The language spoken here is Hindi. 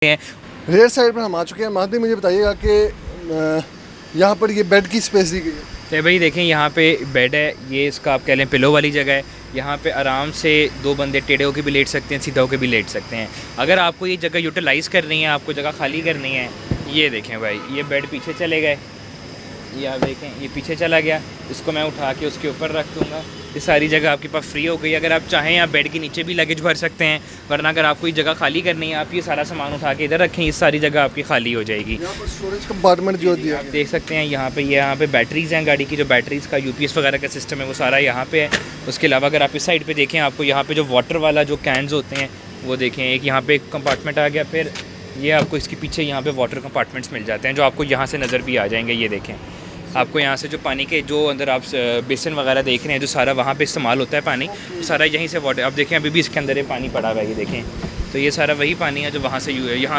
हैं। रेयर साइड पर हम आ चुके हैं। महादी मुझे बताइएगा कि यहाँ पर ये बेड की स्पेस दी गई है। तो भाई देखें यहाँ पे बेड है, ये इसका आप कह लें पिलो वाली जगह है। यहाँ पे आराम से दो बंदे टेढ़े होकर भी लेट सकते हैं, सीधा होकर भी लेट सकते हैं। अगर आपको ये जगह यूटिलाइज़ करनी है, आपको जगह खाली करनी है, ये देखें भाई ये बेड पीछे चले गए, ये आप देखें ये पीछे चला गया, इसको मैं उठा के उसके ऊपर रख दूँगा। ये सारी जगह आपके पास फ्री हो गई। अगर आप चाहें आप बेड के नीचे भी लगेज भर सकते हैं, वरना अगर आपको ये जगह खाली करनी है, आप ये सारा सामान उठा के इधर रखें, ये सारी जगह आपकी खाली हो जाएगी। यहाँ पर स्टोरेज कंपार्टमेंट जो दिया आप देख सकते हैं यहाँ पे बैटरीज़ हैं गाड़ी की, जो बैटरीज़ का यूपीएस वगैरह का सिस्टम है वो सारा यहाँ पे है। उसके अलावा अगर आप इस साइड पे देखें, आपको यहाँ पे जो वाटर वाला जो कैंस होते हैं वो देखें, एक यहाँ पे एक कंपार्टमेंट आ गया, फिर ये आपको इसके पीछे यहाँ पे वाटर कंपार्टमेंट्स मिल जाते हैं, जो आपको यहाँ से नज़र भी आ जाएंगे। ये देखें आपको यहाँ से जो पानी के जो अंदर आप बेसिन वगैरह देख रहे हैं, जो सारा वहाँ पे इस्तेमाल होता है पानी, सारा यहीं से वाटर। आप देखें अभी भी इसके अंदर ये पानी पड़ा हुआ है, ये देखें, तो ये सारा वही पानी है जो वहाँ से यहाँ